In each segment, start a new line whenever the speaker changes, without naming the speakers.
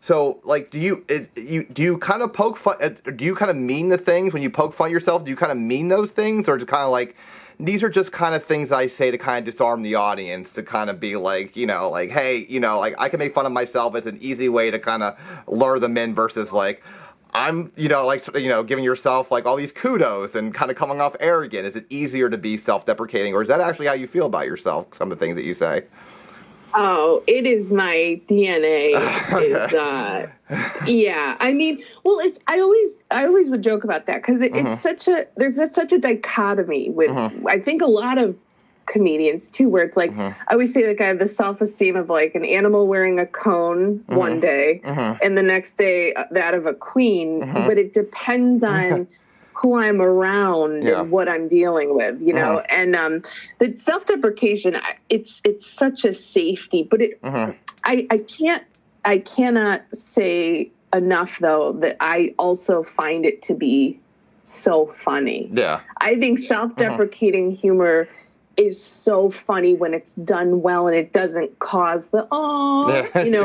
So, like, do you kind of poke fun? Do you kind of mean the things when you poke fun at yourself? Do you kind of mean those things, or just kind of like these are just kind of things I say to kind of disarm the audience, to kind of be like, like, hey, like I can make fun of myself. It's an easy way to kind of lure them in versus like I'm, giving yourself like all these kudos and kind of coming off arrogant. Is it easier to be self-deprecating, or is that actually how you feel about yourself? Some of the things that you say.
Oh, it is my DNA.
Okay.
Yeah. I mean, well, I always would joke about that because there's such a dichotomy with, I think a lot of comedians too, where it's like, I always say like I have the self-esteem of like an animal wearing a cone one day and the next day that of a queen, but it depends on who I'm around and what I'm dealing with, and the self-deprecation, it's such a safety, but I cannot say enough though that I also find it to be so funny.
Yeah.
I think self-deprecating humor is so funny when it's done well and it doesn't cause the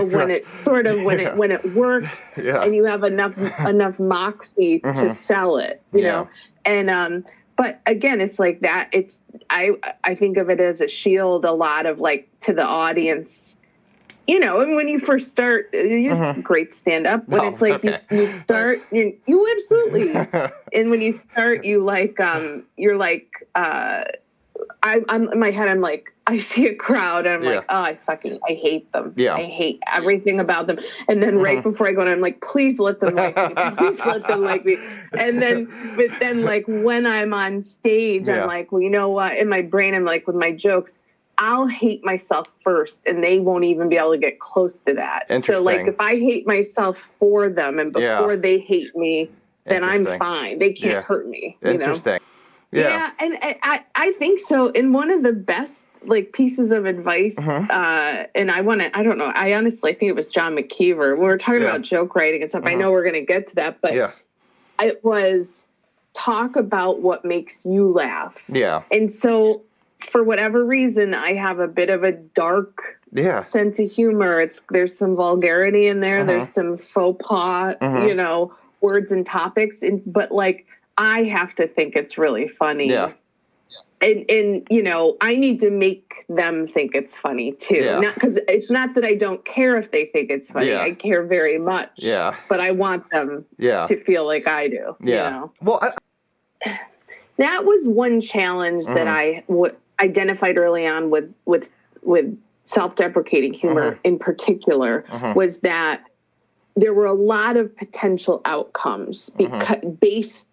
when it sort of when it works and you have enough moxie to sell it, you know. And but again, it's like that. It's I think of it as a shield a lot of like to the audience. And when you first start, you're great stand up. When it's like you start, you absolutely. And when you start, you like you're like I'm in my head. I'm like, I see a crowd, and I'm like, oh, I hate them.
Yeah.
I hate everything about them. And then right before I go in, I'm like, please let them like me. Please let them like me. And then like when I'm on stage, I'm like, well, you know what? In my brain, I'm like, with my jokes, I'll hate myself first, and they won't even be able to get close to that. So like, if I hate myself for them, and before they hate me, then I'm fine. They can't hurt me.
Interesting.
Yeah, and I think so. And one of the best like pieces of advice, and I don't know, I honestly think it was John McKeever. We were talking about joke writing and stuff. I know we're going to get to that, but it was talk about what makes you laugh. Yeah. And so for whatever reason, I have a bit of a dark sense of humor. There's some vulgarity in there. There's some faux pas, words and topics. But like, I have to think it's really funny. Yeah. And I need to make them think it's funny too. Yeah. Not because it's not that I don't care if they think it's funny. I care very much. Yeah. But I want them to feel like I do. Yeah. Well, that was one challenge that I identified early on with self-deprecating humor in particular, was that there were a lot of potential outcomes based.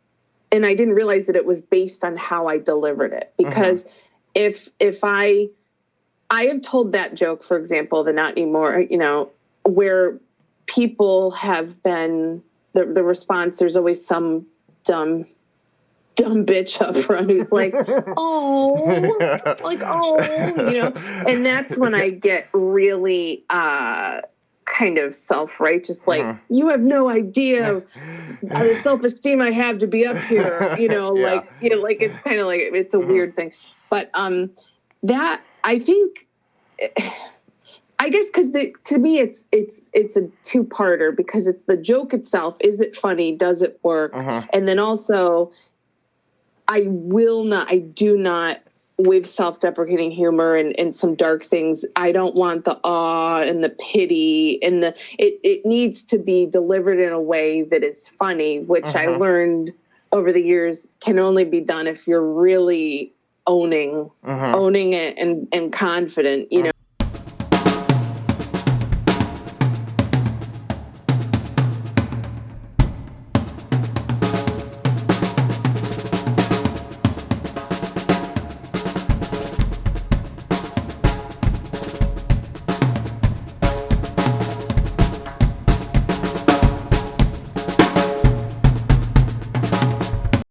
And I didn't realize that it was based on how I delivered it. Because if I have told that joke, for example, the not anymore, where people have been, the response, there's always some dumb bitch up front who's like, and that's when I get really, kind of self-righteous, like, you have no idea the self-esteem I have to be up here, like it's kind of like, it's a weird thing. But that, I think, I guess, because to me it's a two-parter, because it's the joke itself. Is it funny? Does it work? And then also, I do not, with self-deprecating humor and some dark things, I don't want the awe and the pity and it needs to be delivered in a way that is funny, which I learned over the years can only be done if you're really owning it and confident,